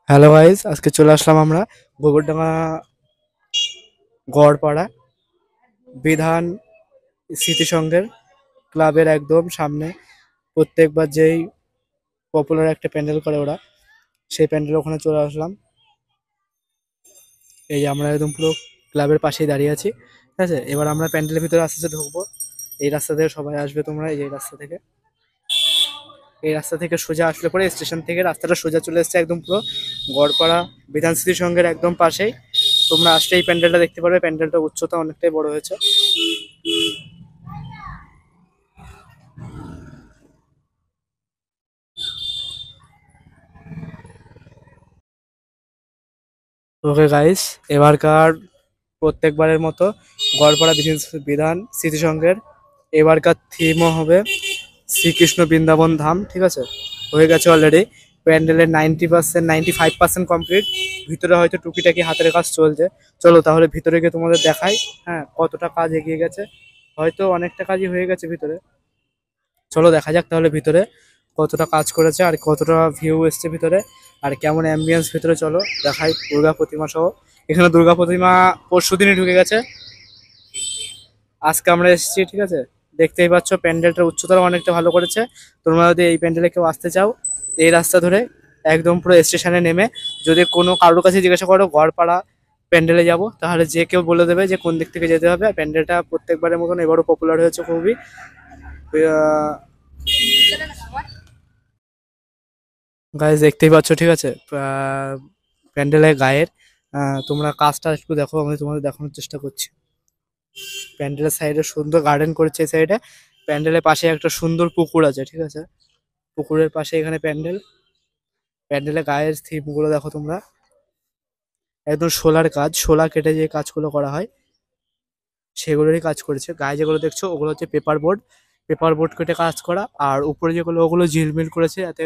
Hello guys, আজকে চলে আসলাম আমরা গোবরডাঙ্গা গড়পাড়া বিধান স্মৃতিসংঘের ক্লাবের একদম সামনে। প্রত্যেকবার যেই পপুলার একটা প্যান্ডেল করে ওরা, সেই প্যান্ডেল ওখানে চলে আসলাম। এই যে আমরা একদম পুরো ক্লাবের পাশেই দাঁড়িয়ে আছি, ঠিক আছে। এবার আমরা প্যান্ডেলের ভিতরে আস্তে আস্তে ঢুকবো। এই রাস্তা থেকে সবাই আসবে, তোমরা এই রাস্তা থেকে সোজা আসলে পরে স্টেশন থেকে রাস্তাটা সোজা চলে এসেছে একদম পুরো গড়পাড়া বিধান স্মৃতিসংঘের একদম পাশেই। তোমরা আসলে এই প্যান্ডেলটা দেখতে পারবে, প্যান্ডেলটা উচ্চতা অনেকটাই বড় হয়েছে। ওকে গাইস, এবারকার প্রত্যেকবারের মতো গড়পাড়া বিধান স্মৃতিসংঘের এবারকার থিমও হবে শ্রীকৃষ্ণ বৃন্দাবন ধাম, ঠিক আছে। হয়ে গেছে অলরেডি প্যান্ডেলের 90%, 95% কমপ্লিট। ভিতরে হয়তো টুকিটাকি হাতের কাজ চলছে। চলো তাহলে ভিতরে গিয়ে তোমাদের দেখাই, হ্যাঁ, কতটা কাজ এগিয়ে গেছে। হয়তো অনেকটা কাজই হয়ে গেছে ভিতরে। চলো দেখা যাক তাহলে ভিতরে কতটা কাজ করেছে আর কতটা ভিউ এসছে ভিতরে, আর কেমন অ্যাম্বিয়েন্স ভিতরে। চলো দেখাই দুর্গা প্রতিমা সহ। এখানে দুর্গা প্রতিমা পরশুদিনই ঢুকে গেছে, আজকে আমরা এসেছি, ঠিক আছে। দেখতেই পাচ্ছ প্যান্ডেলটার উচ্চতাও অনেকটা ভালো করেছে। তোমরা যদি এই প্যান্ডেলে কেউ আসতে চাও, এই রাস্তা ধরে একদম পুরো স্টেশনে নেমে যদি কোনো কারোর কাছে জিজ্ঞাসা করো গড়পাড়া প্যান্ডেলে যাব, তাহলে যে কেউ বলে দেবে যে কোন দিক থেকে যেতে হবে। আর প্যান্ডেলটা প্রত্যেকবারের মতন এবারও পপুলার হয়েছে খুবই। গাইজ দেখতেই পাচ্ছ, ঠিক আছে। প্যান্ডেলের গায়ের তোমরা কাজটা একটু দেখো, আমি তোমাদের দেখানোর চেষ্টা করছি। প্যান্ডেলের সাইডে সুন্দর গার্ডেন করেছে এই সাইডে। প্যান্ডেলের পাশে একটা সুন্দর পুকুর আছে, ঠিক আছে। পুকুরের পাশে এখানে প্যান্ডেল। প্যান্ডেলের গায়ের থিম গুলো দেখো তোমরা, একদম শোলার কাজ, শোলা কেটে যে কাজগুলো করা হয় সেগুলোরই কাজ করেছে। গায়ে যেগুলো দেখছো ওগুলো হচ্ছে পেপার বোর্ড, পেপার বোর্ড কেটে কাজ করা। আর উপরে যেগুলো ওগুলো ঝিলমিল করেছে, যাতে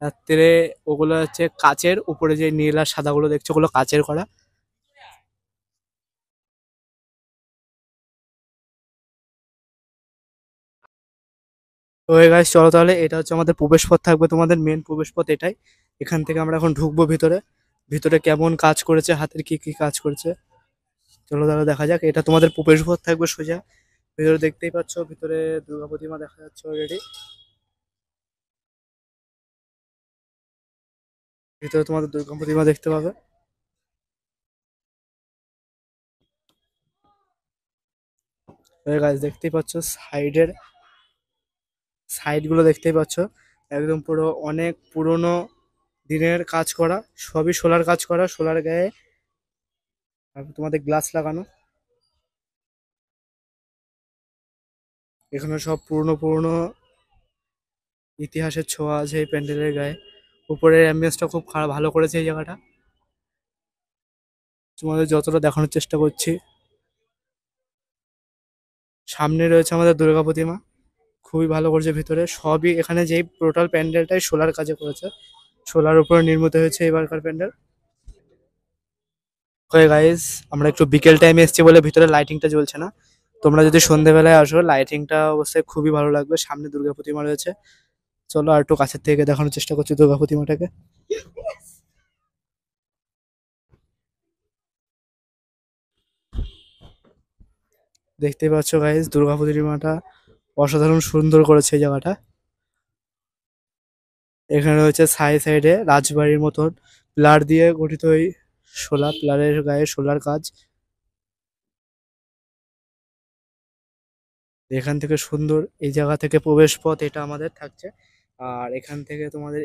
রাত্রে ওগুলো হচ্ছে কাচের। উপরে যে নীল আর সাদাগুলো দেখছো ওগুলো কাচের করা। তো এই গাইস চলো তাহলে, এটা হচ্ছে আমাদের প্রবেশ পথ থাকবে, তোমাদের মেন প্রবেশ পথ এটাই। এখান থেকে আমরা এখন ঢুকবো ভিতরে। ভিতরে কেমন কাজ করেছে, হাতের কি কি কাজ করেছে, চলো তাহলে দেখা যাক। এটা তোমাদের প্রবেশ পথ থাকবে সোজা। ভিতরে দেখতেই পাচ্ছ, ভিতরে দুর্গা প্রতিমা দেখা যাচ্ছে অলরেডি। ভিতরে তোমাদের দুর্গা প্রতিমা দেখতে পাবে। গাছ দেখতেই পাচ্ছ সাইডের, সাইড গুলো দেখতেই পাচ্ছ একদম পুরো অনেক পুরনো দিনের কাজ করা। সবই সোলার কাজ করা, সোলার গায়ে আর তোমাদের গ্লাস লাগানো। এখানে সব পুরনো পুরনো ইতিহাসের ছোঁয়া আছে এই প্যান্ডেলের গায়ে। উপরের অ্যাম্বিয়েন্সটা খুব খারাপ ভালো করেছে এই জায়গাটা। তোমাদের যতটা দেখানোর চেষ্টা করছি। সামনে রয়েছে আমাদের দুর্গা প্রতিমা, খুবই ভালো করেছে ভিতরে। সবই এখানে যেই টোটাল প্যান্ডেলটাই সোলার কাজে করেছে, সোলার উপরে নির্মিত হয়েছে এবারকার প্যান্ডেল। ওকে গাইস, আমরা একটু বিকেল টাইমে এসেছি বলে ভিতরে লাইটিংটা জ্বলছে না। তোমরা যদি সন্ধ্যেবেলায় আসো লাইটিংটা অবশ্যই খুবই ভালো লাগবে। সামনে দুর্গা প্রতিমা রয়েছে। চলো আর একটু কাছের থেকে দেখানোর চেষ্টা করছি দুর্গা প্রতিমাটাকে। দেখতেই পাচ্ছ গাইস, দুর্গা প্রতিমাটা অসাধারণ সুন্দর করেছে এই জায়গাটা। এখানে রয়েছে সাইডে রাজবাড়ির মতন পিলার দিয়ে গঠিত এই শোলা, পিলারের গায়ে শোলার কাজ। এখান থেকে সুন্দর এই জায়গা থেকে প্রবেশ পথ এটা আমাদের থাকছে। আর এখান থেকে তোমাদের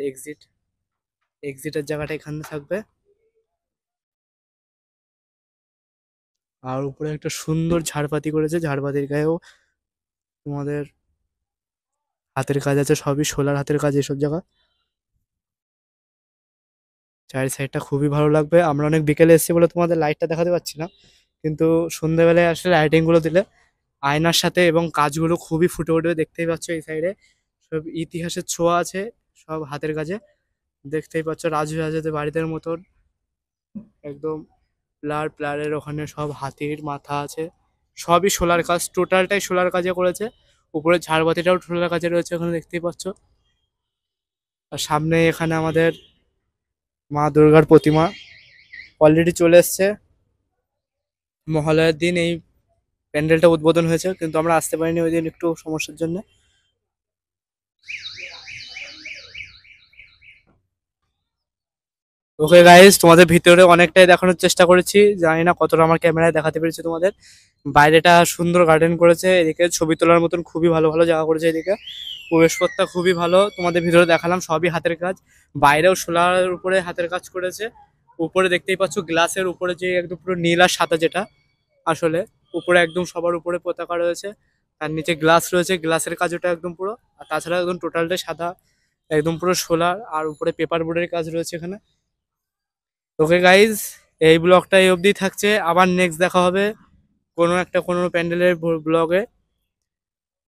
এক্সিটের জায়গাটা এখানে থাকবে। আর উপরে একটা সুন্দর ঝাড়বাতি করেছে, ঝাড়বাতির গায়েও তোমাদের হাতের কাজ আছে, সবই সোলার হাতের কাজ এসব জায়গা। চারি সাইডটা খুবই ভালো লাগবে। আমরা অনেক বিকেলে এসেছি বলে তোমাদের লাইটটা দেখাতে পাচ্ছি না, কিন্তু সন্ধ্যেবেলায় আসলে লাইটিং গুলো দিলে আয়নার সাথে এবং কাজগুলো খুবই ফুটে উঠবে। দেখতেই পাচ্ছ এই সাইডে সব ইতিহাসের ছোঁয়া আছে, সব হাতের কাজে। দেখতেই পাচ্ছ রাজুরাজাদের বাড়িদের মতন একদম প্লারের ওখানে সব হাতির মাথা আছে। সবই সোলার কাজ, টোটালটাই সোলার কাজে করেছে। উপরে ঝাড়বাতিটাও সোলার কাজে রয়েছে, ওখানে দেখতেই পাচ্ছ। আর সামনে এখানে আমাদের মা দুর্গার প্রতিমা অলরেডি চলে এসছে। মহালয়ার দিন এই প্যান্ডেলটা উদ্বোধন হয়েছে, কিন্তু আমরা আসতে পারিনি ওই দিন একটু সমস্যার জন্য। ওকে গাইস, তোমাদের ভিতরে অনেকটাই দেখানোর চেষ্টা করেছি, জানি না কতটা আমার ক্যামেরায় দেখাতে পেরেছি তোমাদের। বাইরেটা সুন্দর গার্ডেন করেছে, এদিকে ছবি তোলার মতন খুবই ভালো ভালো জায়গা করেছে, এদিকে প্রবেশপথটা খুবই ভালো, তোমাদের ভিতরে দেখালাম সবই হাতের কাজ। বাইরেও সোলার উপরে হাতের কাজ করেছে। উপরে দেখতেই পাচ্ছ গ্লাসের উপরে যে একদম পুরো নীল আর সাদা, যেটা আসলে উপরে একদম সবার উপরে পতাকা রয়েছে, তার নিচে গ্লাস রয়েছে, গ্লাসের কাজ ওটা একদম পুরো। আর তাছাড়া একদম টোটালটাই সাদা, একদম পুরো সোলার, আর উপরে পেপার বোর্ডের কাজ রয়েছে এখানে। ওকে গাইজ, এই ব্লগটা এই অবধি থাকছে, আবার নেক্সট দেখা হবে কোনো একটা কোনো প্যান্ডেলের ব্লগে।